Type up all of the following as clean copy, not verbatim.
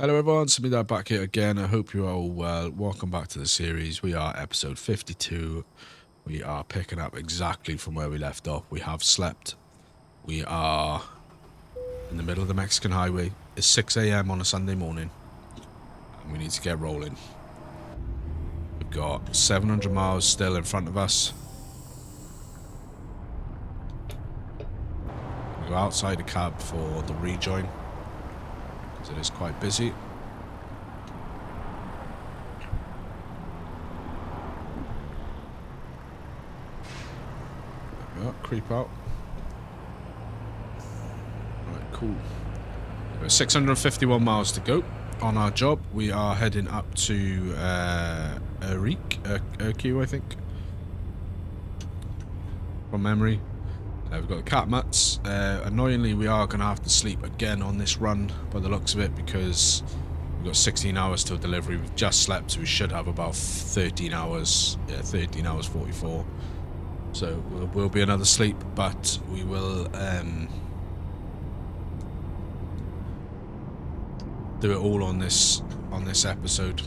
Hello everyone, Samida back here again. I hope you are all well. Welcome back to the series. We are episode 52. We are picking up exactly from where we left off. We have slept. We are in the middle of the Mexican highway. It's 6 a.m. on a Sunday morning. And we need to get rolling. We've got 700 miles still in front of us. We go outside the cab for the rejoin. It is quite busy. There we are, creep out. Right, cool. We've got 651 miles to go on our job. We are heading up to Urique, I think, from memory. We've got the CAT Mutts. Annoyingly, we are going to have to sleep again on this run by the looks of it because we've got 16 hours till delivery. We've just slept, so we should have about 13 hours. Yeah, 13 hours 44. So will be another sleep, but we will do it all on this episode.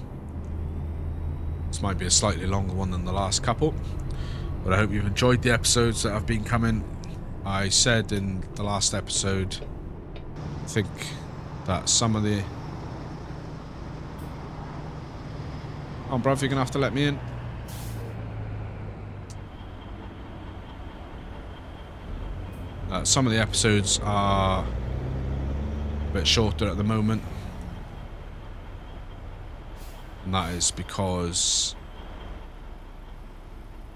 This might be a slightly longer one than the last couple, but I hope you've enjoyed the episodes that have been coming. I said in the last episode, I think, that some of the... Oh, bruv, you're going to have to let me in. Some of the episodes are a bit shorter at the moment. And that is because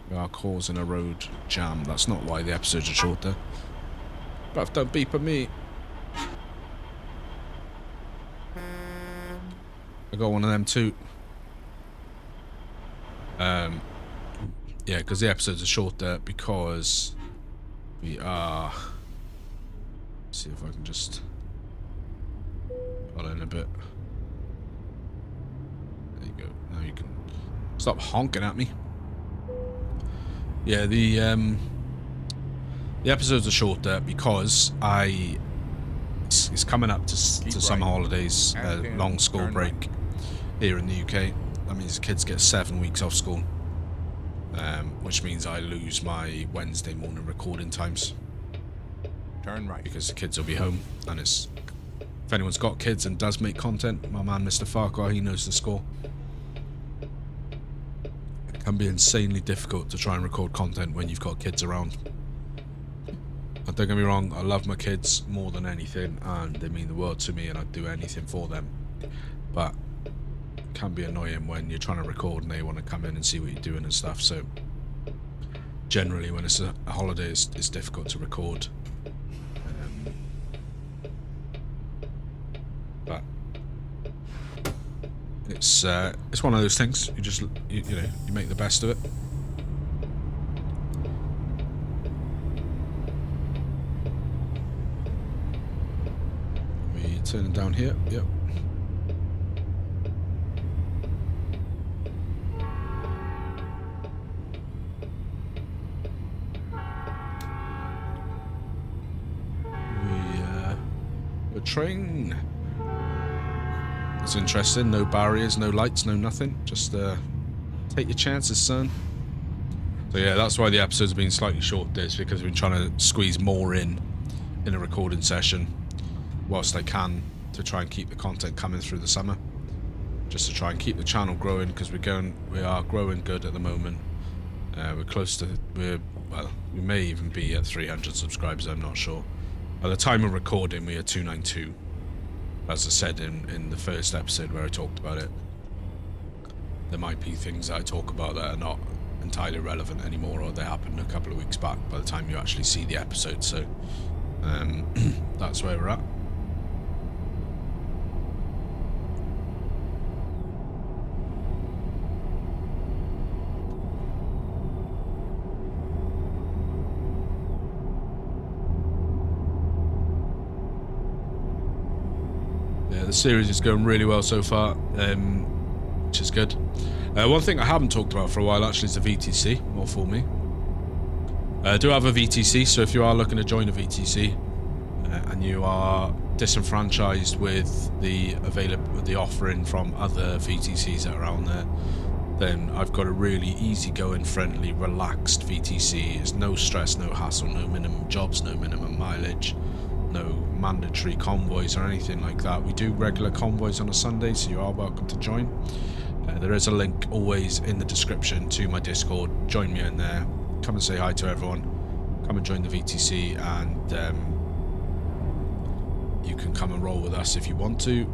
we are causing a road jam. That's not why the episodes are shorter. Bruv, don't beep at me. I got one of them too. Yeah, because the episodes are shorter because we are... Let's see if I can just pull in a bit. There you go. Now you can stop honking at me. Yeah, the episodes are shorter because it's coming up to summer holidays, long school break here in the UK. That means the kids get 7 weeks off school, which means I lose my Wednesday morning recording times. Turn right. Because the kids will be home, and if anyone's got kids and does make content, my man Mr. Farquhar, he knows the score. Can be insanely difficult to try and record content when you've got kids around. And don't get me wrong, I love my kids more than anything and they mean the world to me and I'd do anything for them, but it can be annoying when you're trying to record and they want to come in and see what you're doing and stuff. So generally when it's a holiday, it's difficult to record. But it's one of those things. You just you know, you make the best of it. We turning down here. Yep. A train. It's interesting, no barriers, no lights, no nothing. Just take your chances, son. So yeah, that's why the episodes have been slightly short this, because we've been trying to squeeze more in a recording session whilst I can, to try and keep the content coming through the summer. Just to try and keep the channel growing, because we are growing good at the moment. We're close to, well, we may even be at 300 subscribers, I'm not sure. At the time of recording, we are 292. As I said in the first episode where I talked about it, there might be things that I talk about that are not entirely relevant anymore, or they happened a couple of weeks back by the time you actually see the episode. So that's where we're at. The series is going really well so far, which is good. One thing I haven't talked about for a while actually is the VTC, more for me. I do have a VTC, so if you are looking to join a VTC and you are disenfranchised with the offering from other VTCs that are around there, then I've got a really easygoing, friendly, relaxed VTC. It's no stress, no hassle, no minimum jobs, no minimum mileage, no mandatory convoys or anything like that. We do regular convoys on a Sunday, so you are welcome to join. There is a link always in the description to my Discord. Join me in there. Come and say hi to everyone. Come and join the VTC, and you can come and roll with us if you want to.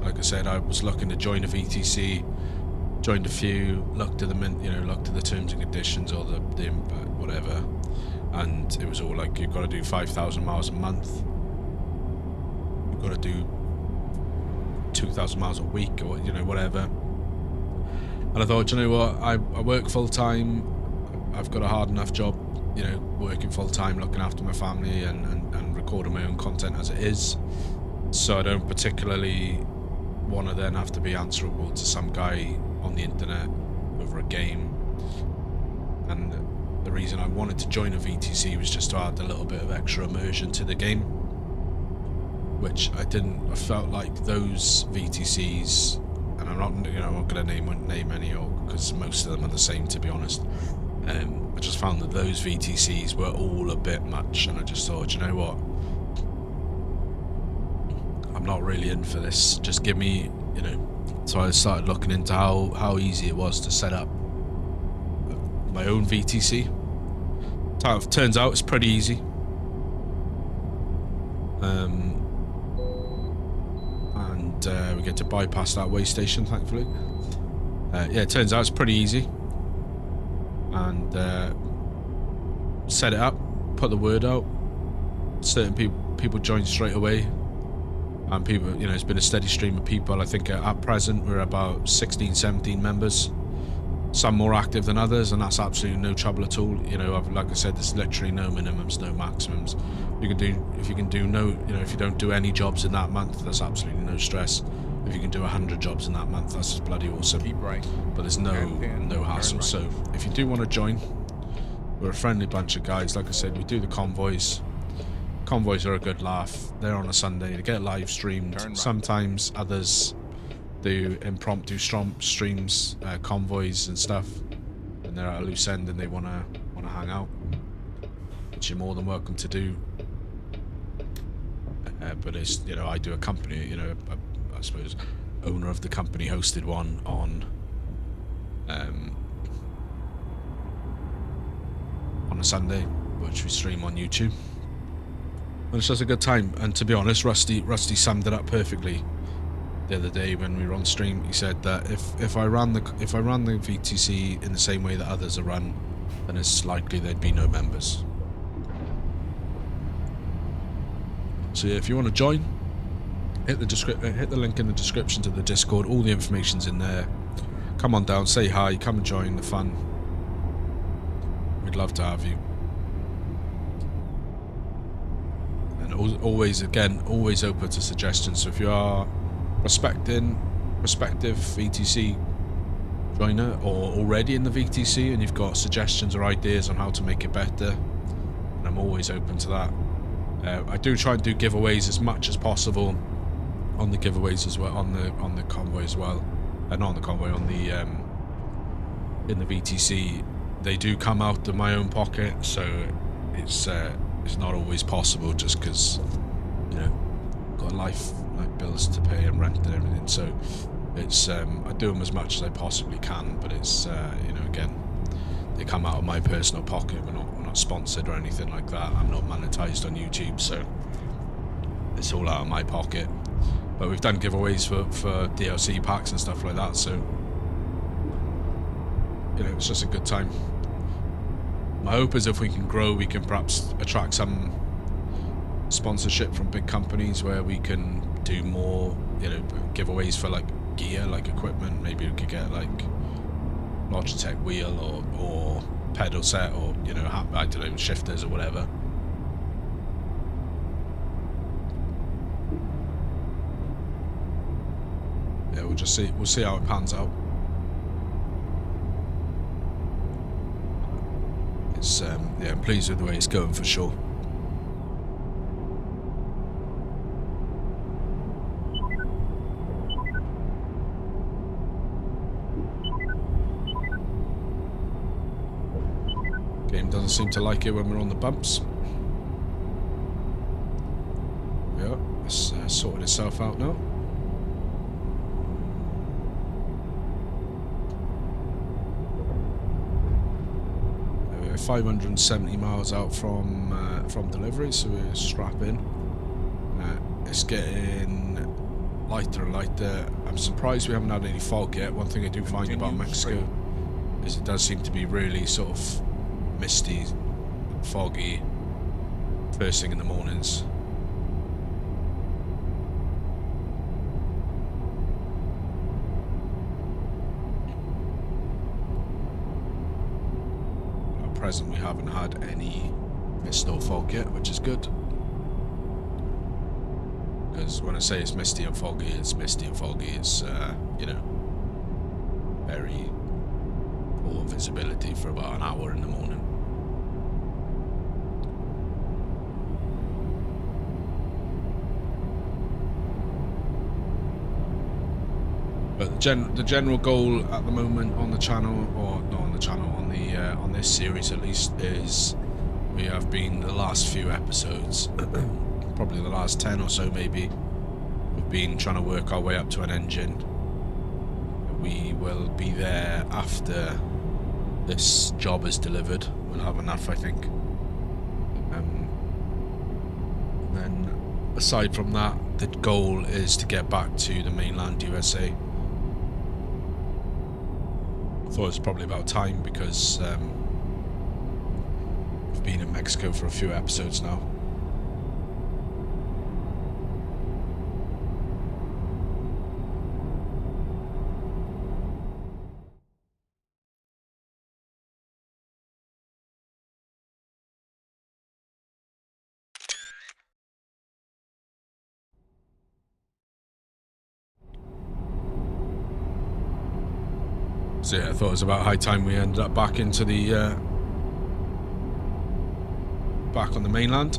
Like I said, I was looking to join a VTC, joined a few, looked at the terms and conditions or the whatever, and it was all like, you've got to do 5,000 miles a month, you've got to do 2,000 miles a week, or whatever. And I thought, you know what, I work full time, I've got a hard enough job, working full time, looking after my family and recording my own content as it is, so I don't particularly want to then have to be answerable to some guy on the internet over a game. And the reason I wanted to join a VTC was just to add a little bit of extra immersion to the game, which I didn't. I felt like those VTCs, and I'm not going to name any, because most of them are the same, to be honest. I just found that those VTCs were all a bit much, and I just thought, you know what, I'm not really in for this. Just give me, So I started looking into how easy it was to set up my own VTC. Turns out it's pretty easy. And we get to bypass that way station, thankfully. Yeah, it turns out it's pretty easy. And set it up, put the word out. Certain people join straight away. And people, it's been a steady stream of people. I think at present we're about 16, 17 members. Some more active than others, and that's absolutely no trouble at all. Like I said, there's literally no minimums, no maximums. If you don't do any jobs in that month, that's absolutely no stress. If you can do 100 jobs in that month, that's just bloody awesome. Keep right. But there's no hassle. Right. So if you do want to join, we're a friendly bunch of guys. Like I said, we do the convoys. Convoys are a good laugh. They're on a Sunday. They get live streamed. Right. Sometimes others do impromptu streams, convoys and stuff, and they're at a loose end and they want to hang out, which you're more than welcome to do. But it's, I do a company, I suppose owner of the company hosted one on a Sunday, which we stream on YouTube. And it's just a good time. And to be honest, Rusty summed it up perfectly the other day when we were on stream. He said that if I ran the VTC in the same way that others are run, then it's likely there'd be no members. So yeah, if you want to join, hit the link in the description to the Discord. All the information's in there. Come on down, say hi, come and join the fun. We'd love to have you. Always open to suggestions. So if you are prospective VTC joiner or already in the VTC and you've got suggestions or ideas on how to make it better, and I'm always open to that. I do try and do giveaways as much as possible on the giveaways as well, on the convoy as well, and not on the convoy, on the in the VTC. They do come out of my own pocket, so it's not always possible, just because got life, like bills to pay and rent and everything. So it's I do them as much as I possibly can, but it's again, they come out of my personal pocket. We're not sponsored or anything like that. I'm not monetized on YouTube, so it's all out of my pocket. But we've done giveaways for DLC packs and stuff like that, so it's just a good time. My hope is if we can grow, we can perhaps attract some sponsorship from big companies where we can do more, giveaways for like gear, like equipment. Maybe we could get like Logitech wheel or pedal set, or I don't know, shifters or whatever. Yeah, we'll see how it pans out. It's yeah, I'm pleased with the way it's going for sure. train doesn't seem to like it when we're on the bumps. Yeah, it's sorted itself out now. 570 miles out from delivery, so we're strapping. It's getting lighter and lighter. I'm surprised we haven't had any fog yet. One thing I do find about Mexico is it does seem to be really sort of misty, foggy first thing in the mornings. At present, we haven't had any mist or fog yet, which is good. Because when I say it's misty and foggy, it's misty and foggy. It's, you know, very poor visibility for about an hour in the morning. But the general goal at the moment on the channel, or not on the channel, on this series at least, is we have been the last few episodes, probably the last 10 or so maybe, we've been trying to work our way up to an engine. We will be there after this job is delivered. We'll have enough, I think. Then aside from that, the goal is to get back to the mainland USA. I thought it was probably about time, because we've been in Mexico for a few episodes now. So yeah, I thought it was about high time we ended up back into the back on the mainland.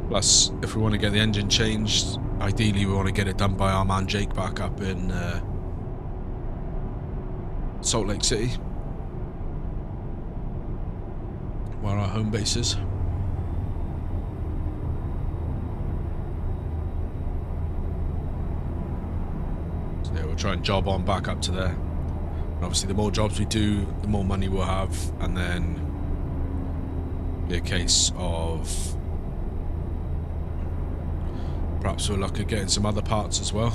Plus, if we want to get the engine changed, ideally we want to get it done by our man Jake back up in Salt Lake City, where our home base is. We'll try and job on back up to there. And obviously the more jobs we do, the more money we'll have, and then be a case of perhaps we'll look at getting some other parts as well.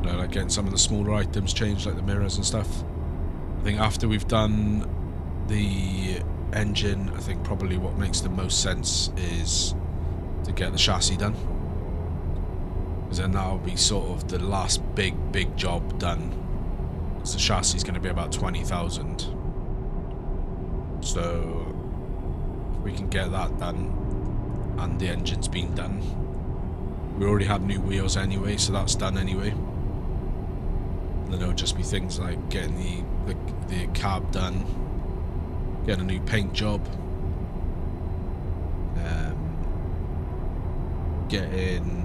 You know, like getting some of the smaller items changed, like the mirrors and stuff. I think after we've done the engine, I think probably what makes the most sense is to get the chassis done. Because then that'll be sort of the last big job done. Because the chassis is going to be about 20,000. So if we can get that done, and the engine's been done, we already had new wheels anyway, so that's done anyway. And then it'll just be things like getting the cab done, getting a new paint job, getting,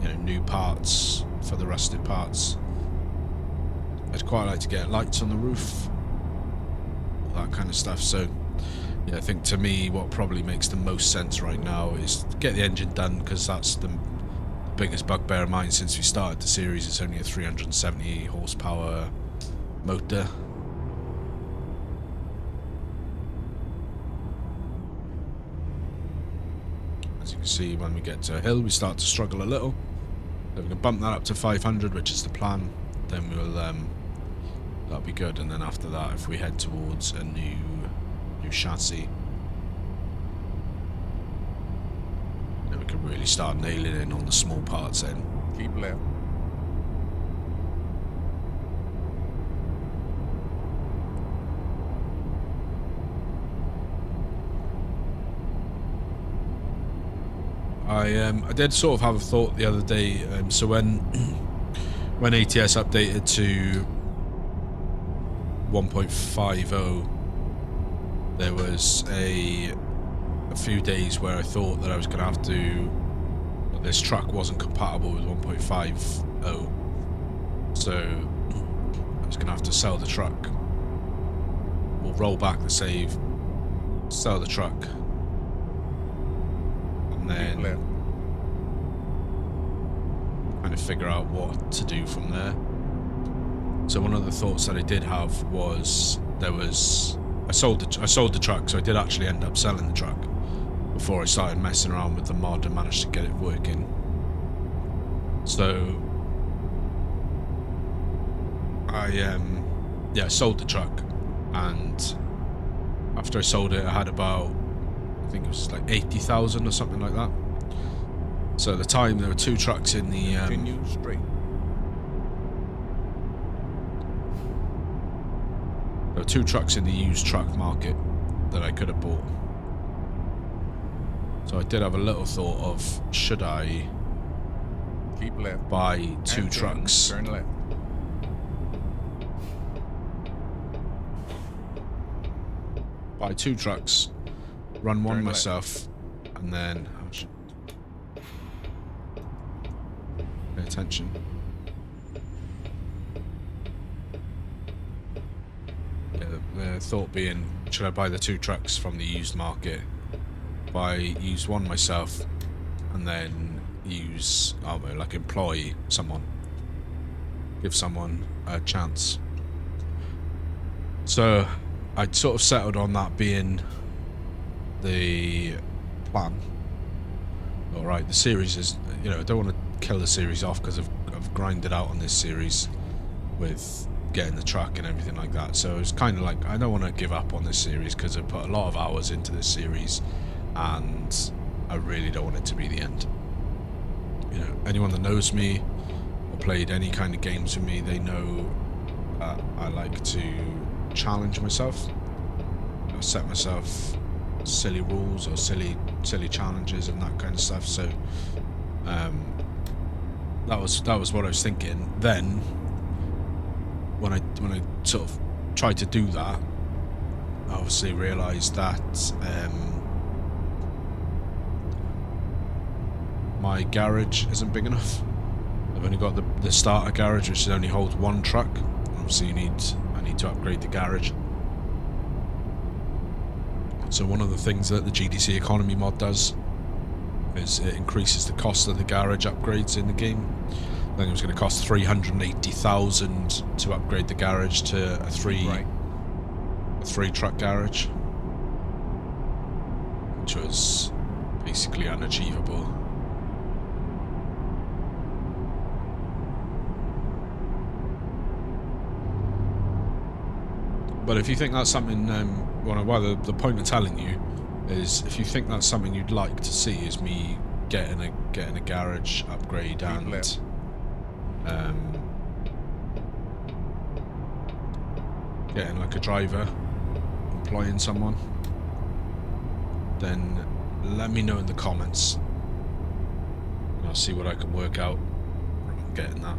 you know, new parts for the rusted parts. I'd quite like to get lights on the roof, that kind of stuff. So yeah, I think to me what probably makes the most sense right now is to get the engine done, because that's the biggest bugbear of mine since we started the series. It's only a 370 horsepower motor. As you can see, when we get to a hill we start to struggle a little. So we can bump that up to 500, which is the plan. Then we'll that'll be good. And then after that, if we head towards a new chassis, then we can really start nailing in on the small parts then. Keep left. I did sort of have a thought the other day. So when ATS updated to 1.50, there was a few days where I thought that I was going to have to, this truck wasn't compatible with 1.50, so I was going to have to sell the truck, or we'll roll back the save, sell the truck, and then kind of figure out what to do from there. So one of the thoughts that I did have was I sold the truck, so I did actually end up selling the truck before I started messing around with the mod and managed to get it working. So I sold the truck, and after I sold it I had about, I think it was like 80,000 or something like that. So at the time there were two trucks in the Continue straight. there were two trucks in the used truck market that I could have bought. So I did have a little thought of, should I Keep left. buy two And trucks? Turn left. Buy two trucks, run one Turn myself, and then pay attention. Yeah, the thought being, should I buy the two trucks from the used market, use one myself, and then use, I don't know, like employ someone, give someone a chance. So I'd sort of settled on that being the plan. Alright, the series is, you know, I don't want to kill the series off because I've grinded out on this series with getting the truck and everything like that. So it's kind of like, I don't want to give up on this series because I've put a lot of hours into this series and I really don't want it to be the end. You know, anyone that knows me or played any kind of games with me, they know that I like to challenge myself. I set myself silly rules or silly challenges and that kind of stuff. So that was what I was thinking. Then when I sort of tried to do that, I obviously realised that my garage isn't big enough. I've only got the starter garage, which only holds one truck. Obviously I need to upgrade the garage. So one of the things that the GDC economy mod does is it increases the cost of the garage upgrades in the game. I think it was going to cost 380,000 to upgrade the garage to a three truck garage, which was basically unachievable. But if you think that's something, the point of telling you is, if you think that's something you'd like to see, is me getting a garage upgrade and getting like a driver, employing someone, then let me know in the comments and I'll see what I can work out from getting that.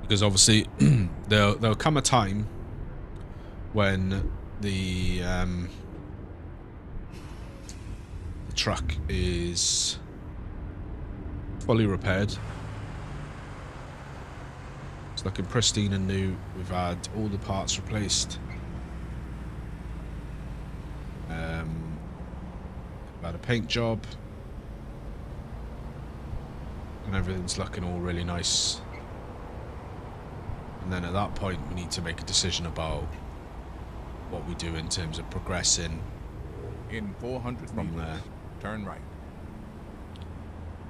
Because obviously there'll come a time when the truck is fully repaired. It's looking pristine and new. We've had all the parts replaced. We've had a paint job, and everything's looking all really nice. And then at that point we need to make a decision about what we do in terms of progressing In 400 from meters, there. turn right.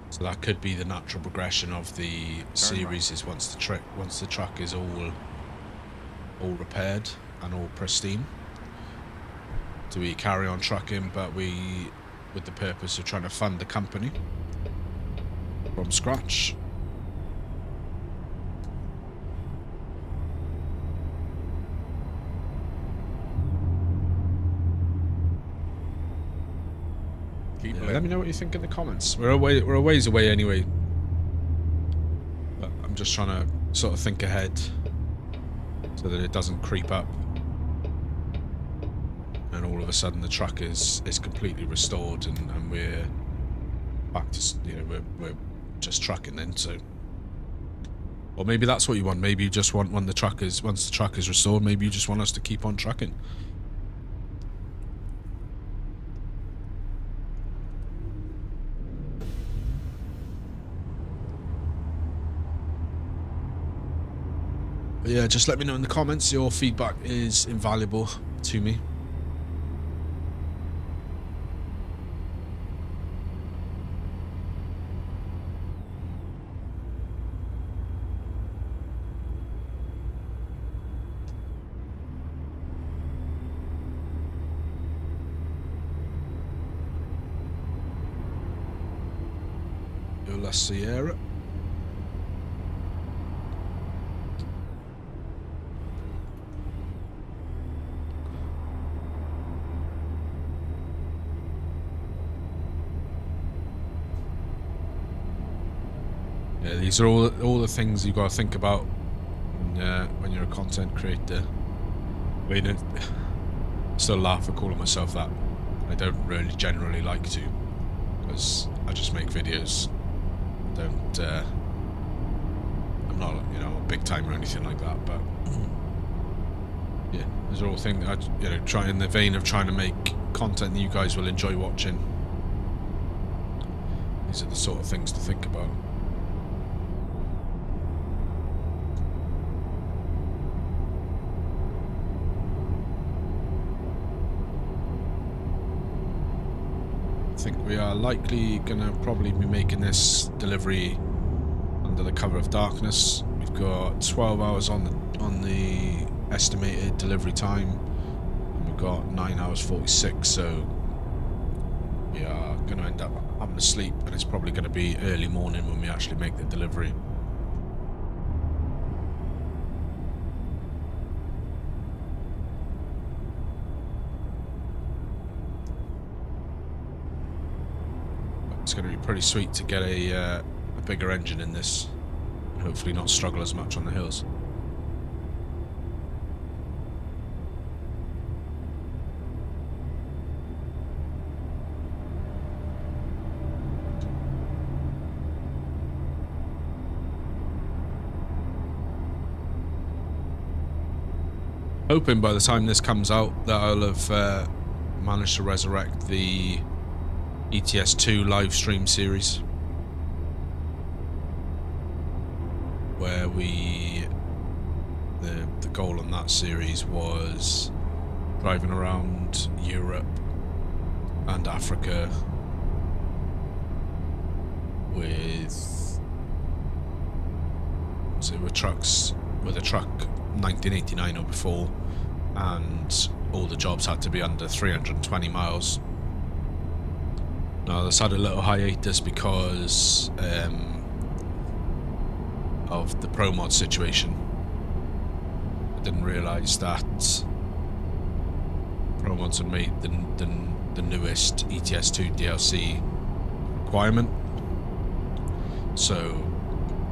So that could be the natural progression of the series, is once the truck is all repaired and all pristine, do we carry on trucking, but with the purpose of trying to fund the company from scratch? Let me know what you think in the comments. We're a ways away anyway, but I'm just trying to sort of think ahead so that it doesn't creep up and all of a sudden the truck is completely restored, and we're back to, you know, we're just trucking then. So, or maybe that's what you want. Maybe you just want once the truck is restored, maybe you just want us to keep on trucking. But yeah, just let me know in the comments. Your feedback is invaluable to me. La Sierra. Yeah, these are all the things you got to think about when you're a content creator. I mean, I still laugh at calling myself that. I don't really generally like to, because I just make videos. I'm not, you know, a big time or anything like that, but yeah, these are all things I, you know, try in the vein of trying to make content that you guys will enjoy watching. These are the sort of things to think about. I think we are likely gonna probably be making this delivery under the cover of darkness. We've got 12 hours on the estimated delivery time, and we've got 9 hours 46, so we are gonna end up having to sleep, and it's probably gonna be early morning when we actually make the delivery. It's going to be pretty sweet to get a bigger engine in this, and hopefully not struggle as much on the hills. Hoping by the time this comes out that I'll have managed to resurrect the ETS2 live stream series, where the goal on that series was driving around Europe and Africa with a truck 1989 or before, and all the jobs had to be under 320 miles. Now, this had a little hiatus because of the Pro Mod situation. I didn't realise that Pro Mods had made the newest ETS2 DLC requirement. So,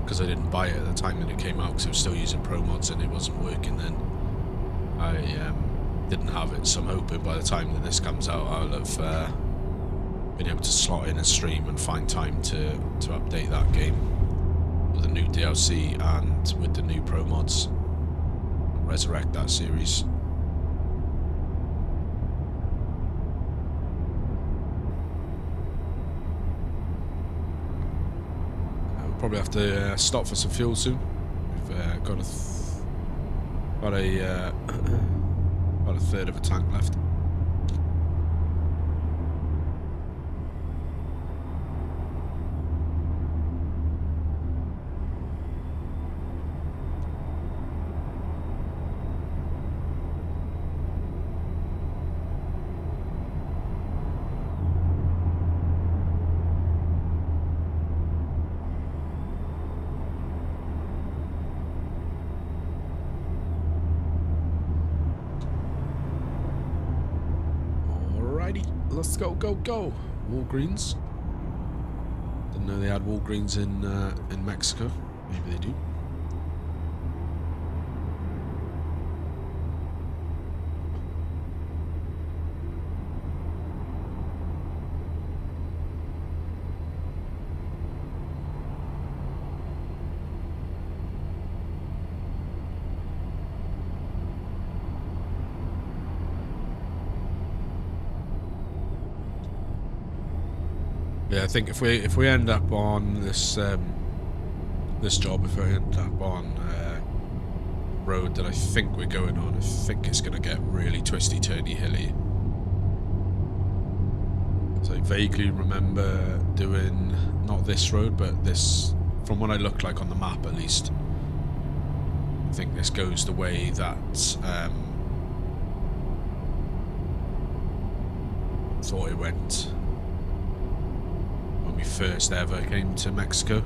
because I didn't buy it at the time that it came out, because I was still using Pro Mods and it wasn't working then, I didn't have it. So I'm hoping by the time that this comes out, I'll have been able to slot in a stream and find time to update that game with the new DLC and with the new Pro Mods, and resurrect that series. We'll probably have to stop for some fuel soon. We've got about a third of a tank left. Let's go. Walgreens. Didn't know they had Walgreens in Mexico. Maybe they do. Yeah, I think if we end up on this this job, if we end up on road that I think we're going on, I think it's going to get really twisty, turny, hilly. So I vaguely remember doing not this road, but this, from what I looked like on the map at least. I think this goes the way that thought it went when we first ever came to Mexico.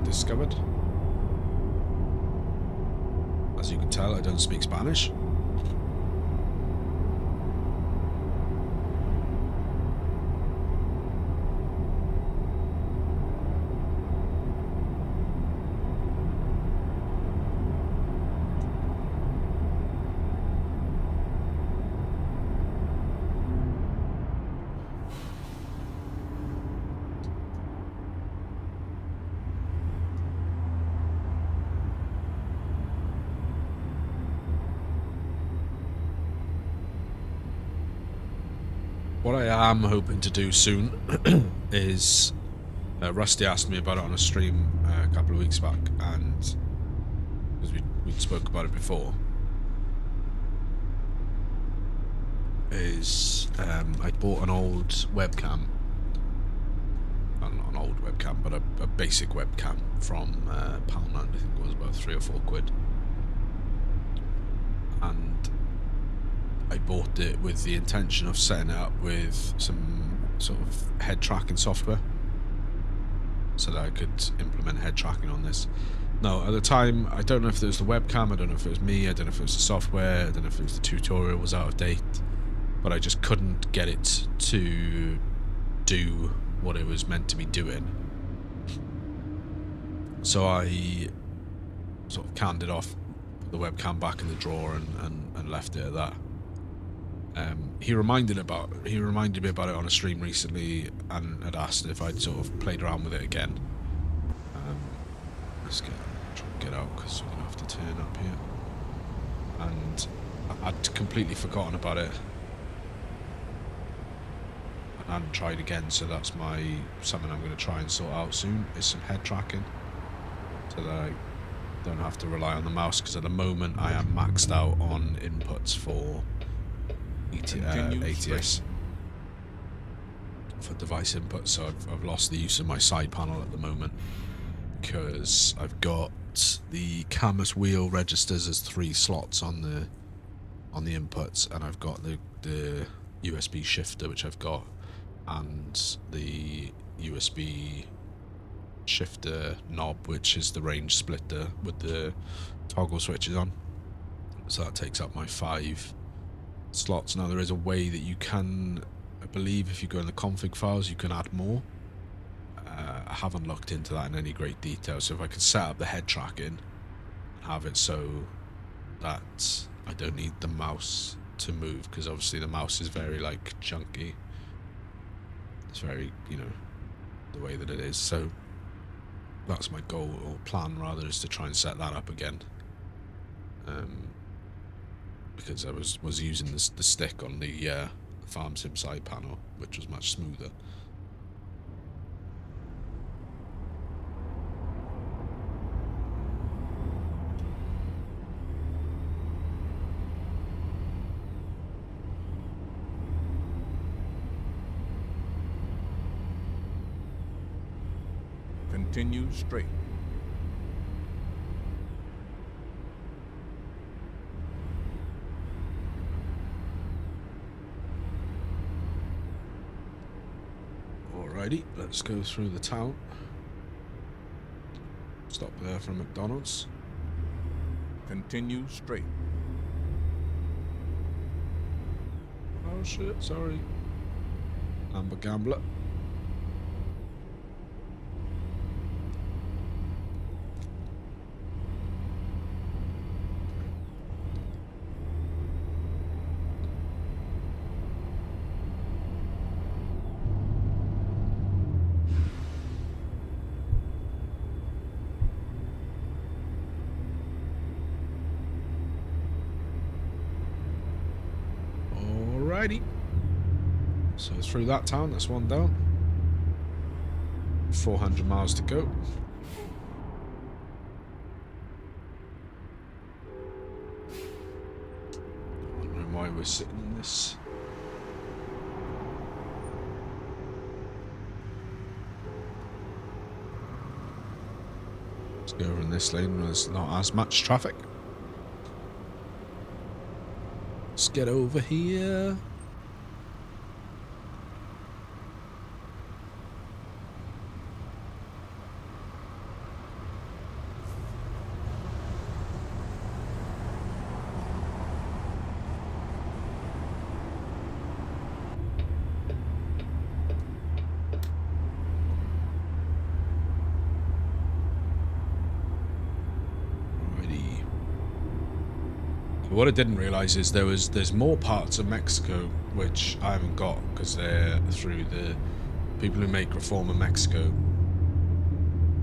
Discovered. As you can tell, I don't speak Spanish. What I am hoping to do soon is, Rusty asked me about it on a stream a couple of weeks back, and because we spoke about it before, is I bought an old webcam, well, not an old webcam, but a basic webcam from Poundland. I think it was about £3 or £4, and I bought it with the intention of setting it up with some sort of head tracking software so that I could implement head tracking on this. Now, at the time, I don't know if it was the webcam, I don't know if it was me, I don't know if it was the software, I don't know if it was the tutorial was out of date, but I just couldn't get it to do what it was meant to be doing. So I sort of canned it off, put the webcam back in the drawer and left it at that. He reminded me about it on a stream recently and had asked if I'd sort of played around with it again. Let's try and get out because we're going to have to turn up here. And I'd completely forgotten about it. And I hadn't tried again, so that's something I'm going to try and sort out soon, is some head tracking. So that I don't have to rely on the mouse, because at the moment I am maxed out on inputs for ATS for device input, so I've lost the use of my side panel at the moment because I've got the Camus wheel registers as 3 slots on the inputs, and I've got the USB shifter, which I've got, and the USB shifter knob, which is the range splitter with the toggle switches on. So that takes up my 5 slots. Now there is a way that you can, I believe if you go in the config files, you can add more. I haven't looked into that in any great detail, so if I could set up the head tracking and have it so that I don't need the mouse to move, because obviously the mouse is very like chunky, it's very, you know, the way that it is. So that's my goal, or plan rather, is to try and set that up again. Because I was using the stick on the farm sim side panel, which was much smoother. Continue straight. Alrighty, let's go through the town. Stop there for McDonald's. Continue straight. Oh shit, sorry. Amber Gambler. Alrighty. So through that town, that's one down. 400 miles to go. Wondering why we're sitting in this. Let's go over in this lane where there's not as much traffic. Let's get over here. What I didn't realise is there's more parts of Mexico which I haven't got because they're through the people who make Reforma Mexico.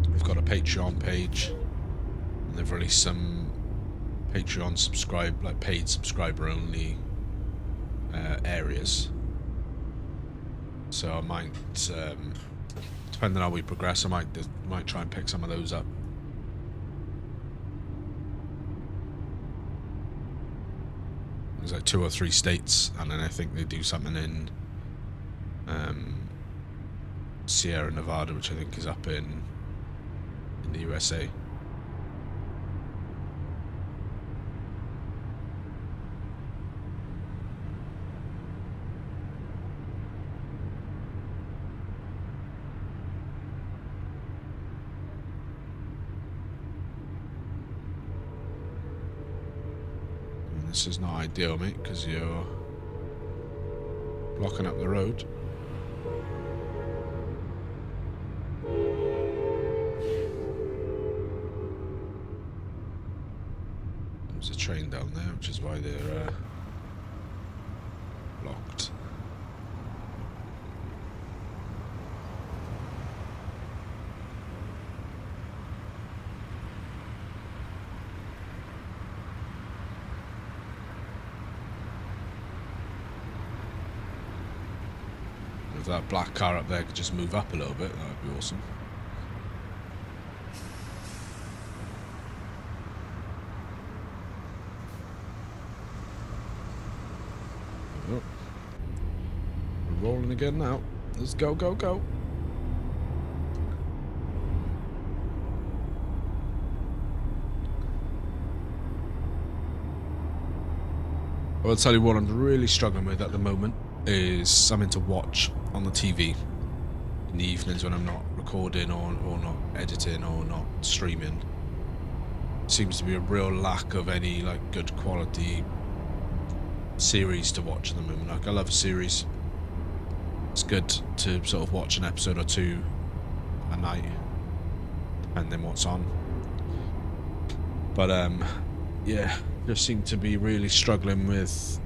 They've got a Patreon page and they've released some Patreon paid subscriber only areas. So I might, depending on how we progress, I might try and pick some of those up. There's like 2 or 3 states, and then I think they do something in Sierra Nevada, which I think is up in the USA. This is not ideal, mate, because you're blocking up the road. There's a train down there, which is why they're blocked. If that black car up there could just move up a little bit, that would be awesome. Oh. We're rolling again now. Let's go, go, go. I'll tell you what I'm really struggling with at the moment is something to watch on the TV in the evenings when I'm not recording or not editing or not streaming. Seems to be a real lack of any like good quality series to watch at the moment. Like I love a series. It's good to sort of watch an episode or two a night, depending what's on. But yeah, just seem to be really struggling with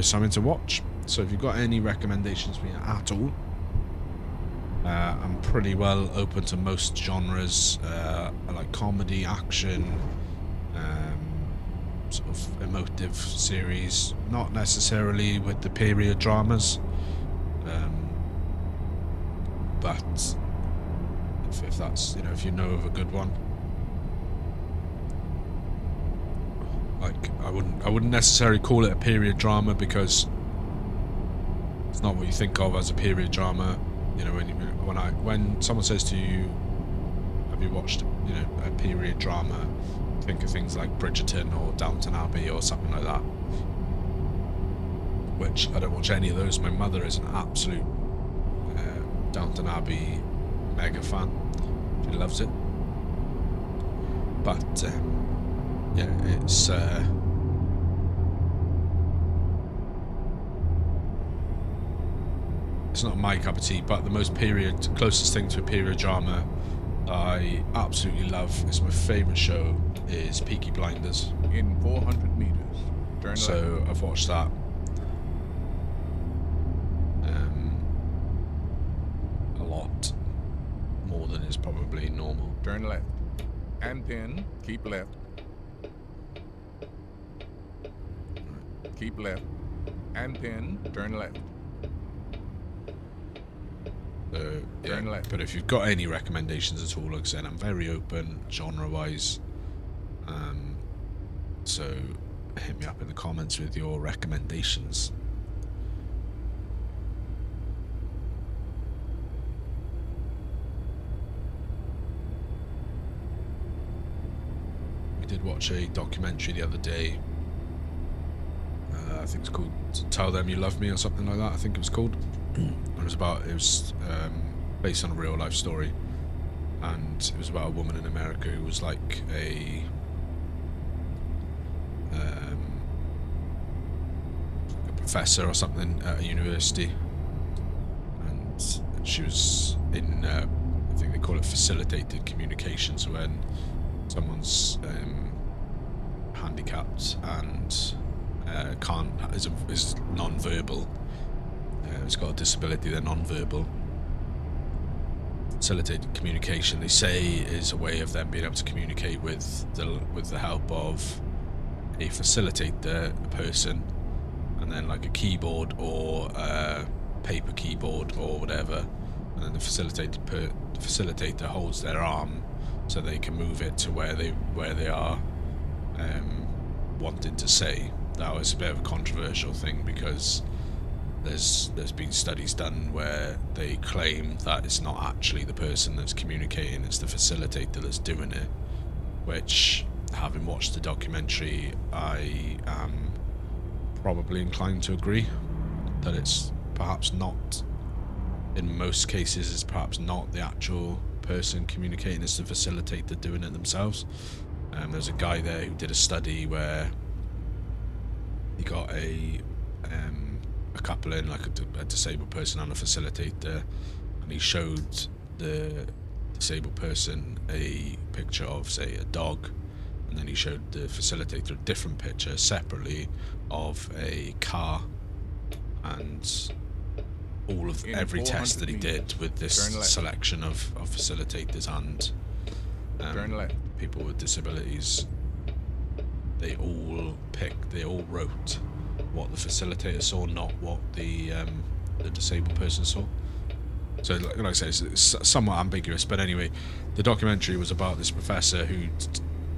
something to watch. So if you've got any recommendations for me at all, I'm pretty well open to most genres. I like comedy, action, sort of emotive series, not necessarily with the period dramas, but if that's, you know, if you know of a good one. Like I wouldn't necessarily call it a period drama because it's not what you think of as a period drama. you know, when someone says to you, have you watched, you know, a period drama, think of things like Bridgerton or Downton Abbey or something like that, which I don't watch any of those. My mother is an absolute Downton Abbey mega fan. She loves it. But yeah, it's not my cup of tea. But the closest thing to a period drama I absolutely love, it's my favourite show, is Peaky Blinders. In 400 meters, turn left. So I've watched that. A lot more than is probably normal. Turn left. And then keep left. Keep left. And then turn left. So, yeah, Turn left. but if you've got any recommendations at all, like I said, I'm very open genre-wise. So hit me up in the comments with your recommendations. We did watch a documentary the other day. I think it's called "Tell Them You Love Me" or something like that. I think it was called. It was based on a real life story, and it was about a woman in America who was like a professor or something at a university, and she was in I think they call it facilitated communication. So when someone's handicapped and is non-verbal, has got a disability, they're non-verbal. Facilitated communication, they say, is a way of them being able to communicate with the help of a facilitator, a person, and then like a keyboard or a paper keyboard or whatever, and then the facilitator holds their arm so they can move it to where they are wanting to say. That was a bit of a controversial thing because there's been studies done where they claim that it's not actually the person that's communicating, it's the facilitator that's doing it, which, having watched the documentary, I am probably inclined to agree that it's perhaps not, in most cases, it's perhaps not the actual person communicating, it's the facilitator doing it themselves. There's a guy there who did a study where he got a couple in, like a disabled person and a facilitator, and he showed the disabled person a picture of, say, a dog, and then he showed the facilitator a different picture separately of a car, and all of every test that he did with this selection of facilitators and people with disabilities, they all wrote what the facilitator saw, not what the disabled person saw. So, like I say, it's somewhat ambiguous. But anyway, the documentary was about this professor who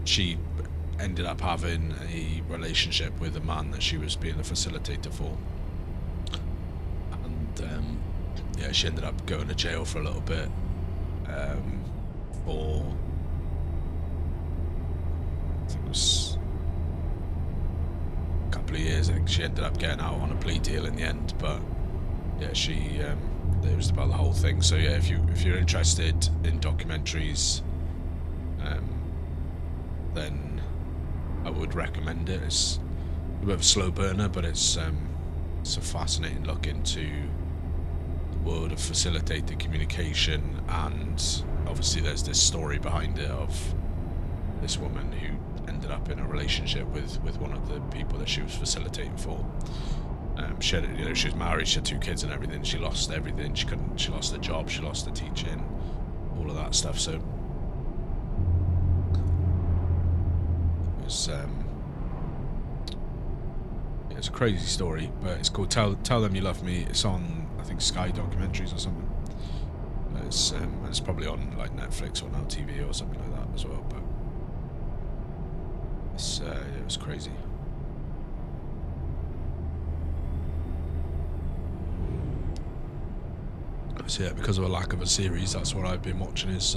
she ended up having a relationship with a man that she was being the facilitator for, and yeah, she ended up going to jail for a little bit for, I think it was a couple of years. I think she ended up getting out on a plea deal in the end, but yeah, it was about the whole thing. So yeah, if you're interested in documentaries, then I would recommend it. It's a bit of a slow burner, but it's a fascinating look into the world of facilitated communication, and obviously there's this story behind it of this woman who ended up in a relationship with one of the people that she was facilitating for. She had, she was married, she had 2 kids and everything. She lost everything. She lost the job, she lost the teaching, all of that stuff. So it was it's a crazy story, but it's called Tell Them You Love Me. It's on, I think, Sky Documentaries or something. It's probably on like Netflix or Now TV or something like that as well. But it was crazy. So yeah, because of a lack of a series, that's what I've been watching is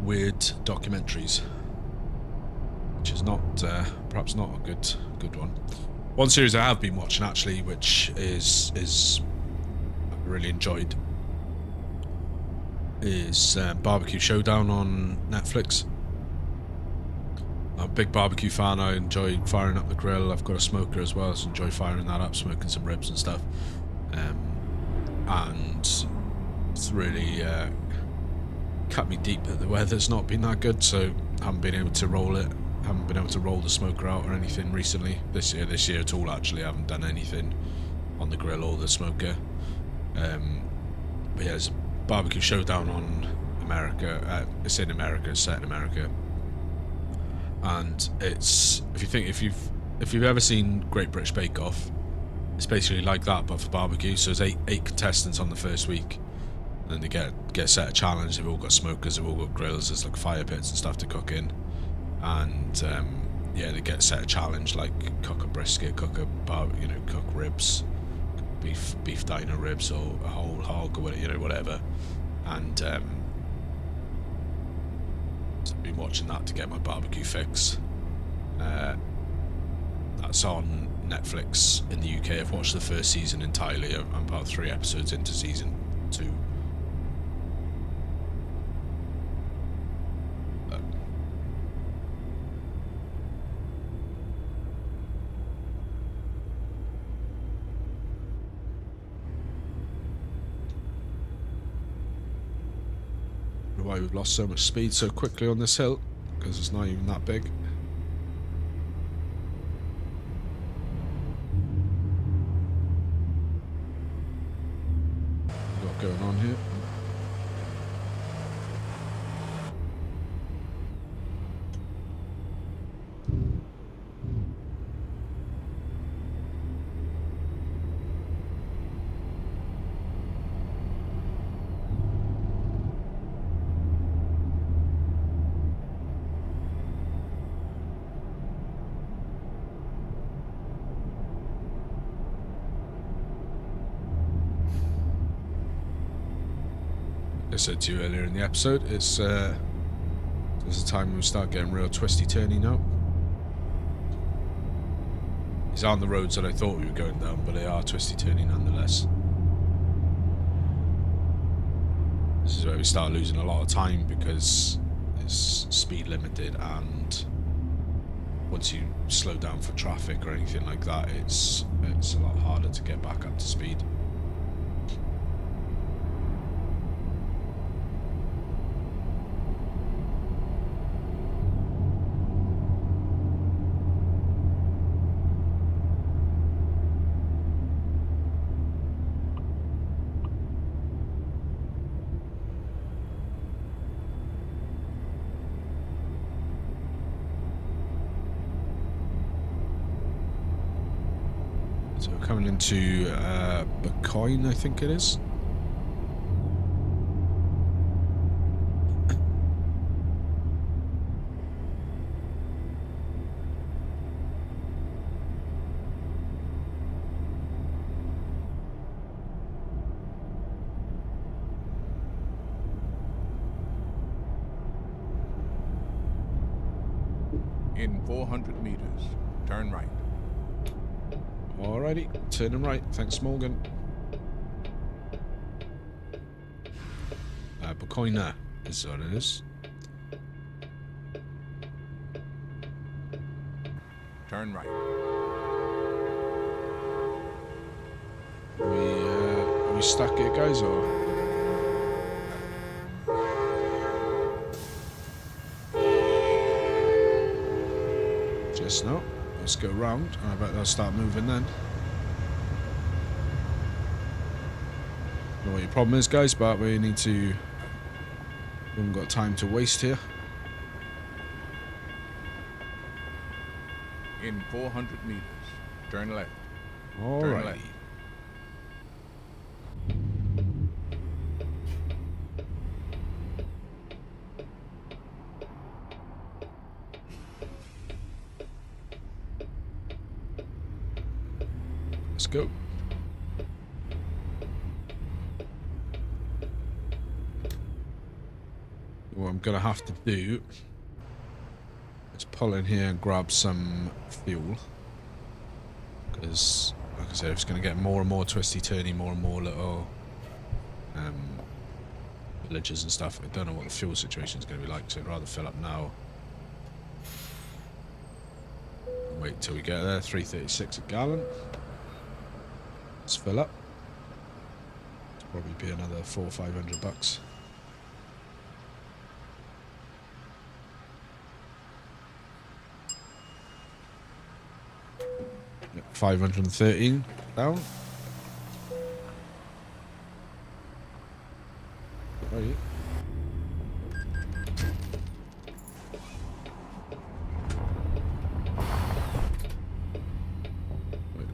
weird documentaries, which is not perhaps not a good one. One series I have been watching actually, which is I really enjoyed, is Barbecue Showdown on Netflix. I'm a big barbecue fan. I enjoy firing up the grill. I've got a smoker as well, so enjoy firing that up, smoking some ribs and stuff. And it's really cut me deep that the weather's not been that good, so I haven't been able to roll it. Haven't been able to roll the smoker out or anything recently. This year at all, actually. I haven't done anything on the grill or the smoker. But yeah, there's a Barbecue Showdown on America. It's in America. It's set in America. And it's, if you've ever seen Great British Bake Off, it's basically like that but for barbecue. So there's eight contestants on the first week, and then they get set a challenge. They've all got smokers, they've all got grills, there's like fire pits and stuff to cook in, and yeah, they get set a challenge like cook a brisket, cook ribs, beef diner ribs or a whole hog or whatever, and so I've been watching that to get my barbecue fix. That's on Netflix in the UK. I've watched the first season entirely. I'm about 3 episodes into season 2. Why we've lost so much speed so quickly on this hill, because it's not even that big. What's going on here? I said to you earlier in the episode, there's a time when we start getting real twisty turny now. These aren't the roads that I thought we were going down, but they are twisty turny nonetheless. This is where we start losing a lot of time because it's speed limited, and once you slow down for traffic or anything like that, it's a lot harder to get back up to speed. So we're coming into Bocoin, I think it is. In 400 meters, turn right. Alrighty, turning right. Thanks, Morgan. Bocoina is what it is. Turn right. Are we stuck here, guys, or? Just no. Let's go round. I bet they'll start moving then. I don't know what your problem is, guys, but we need to... We haven't got time to waste here. In 400 meters, turn left. Alright. Let's go. what I'm going to have to do is pull in here and grab some fuel. Because, like I said, it's going to get more and more twisty-turny, more and more little villages and stuff. I don't know what the fuel situation is going to be like, so I'd rather fill up now. Wait till we get there. 3.36 a gallon. Let's fill up. It'll probably be another $400 or $500. 513 down. Right.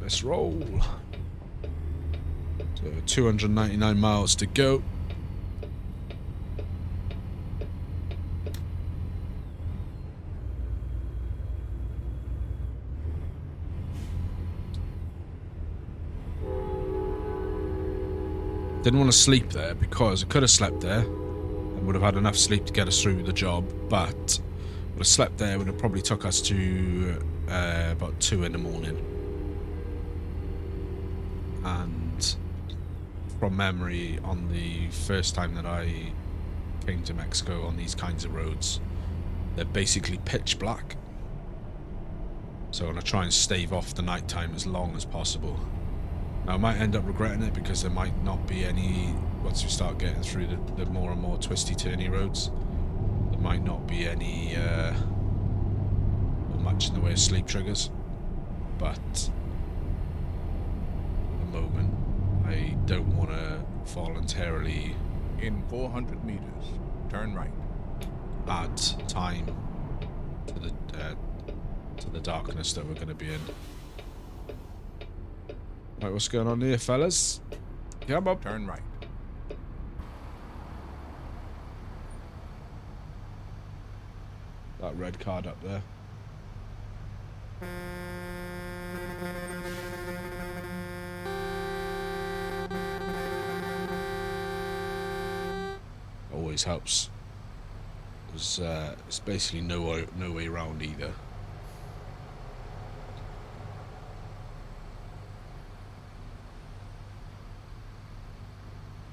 Let's roll. So 299 miles to go. Didn't want to sleep there because I could have slept there and would have had enough sleep to get us through the job, but would have slept there would have probably took us to about 2 in the morning. And from memory, on the first time that I came to Mexico on these kinds of roads, they're basically pitch black. So I'm going to try and stave off the nighttime as long as possible. Now, I might end up regretting it because there might not be any, once we start getting through the more and more twisty-turny roads, there might not be any, much in the way of sleep triggers. But at the moment, I don't want to voluntarily... In 400 meters, turn right. Add time to the darkness that we're going to be in. Right, what's going on here, fellas? Come up. Turn right. That red card up there. Always helps. There's basically no way around either.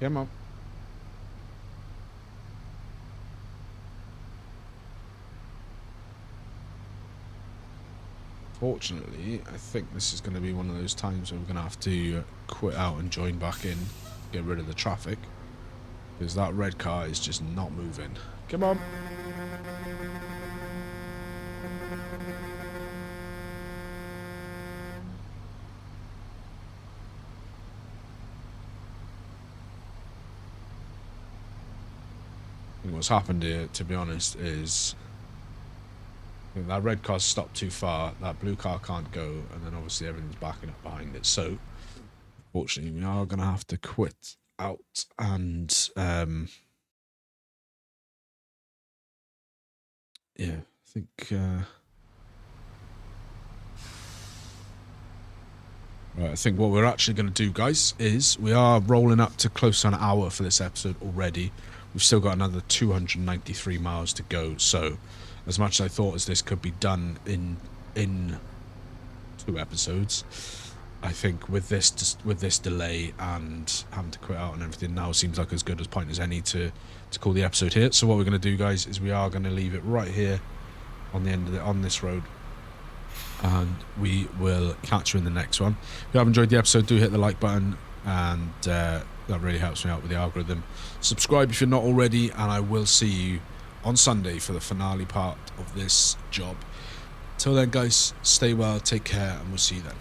Come on. Fortunately, I think this is going to be one of those times where we're going to have to quit out and join back in, get rid of the traffic, because that red car is just not moving. Come on. What's happened here, to be honest, is that red car's stopped too far, that blue car can't go, and then obviously everything's backing up behind it. So, fortunately, we are going to have to quit out and, yeah, I think, right, I think what we're actually going to do, guys, is we are rolling up to close to an hour for this episode already. We've still got another 293 miles to go, so as much as I thought as this could be done in 2 episodes, I think with this delay and having to quit out and everything, now seems like as good a point as any to call the episode here. So what we're going to do, guys, is we are going to leave it right here on the end of on this road, and we will catch you in the next one. If you have enjoyed the episode, do hit the like button, and that really helps me out with the algorithm. Subscribe if you're not already, and I will see you on Sunday for the finale part of this job. Till then, guys, stay well, take care, and we'll see you then.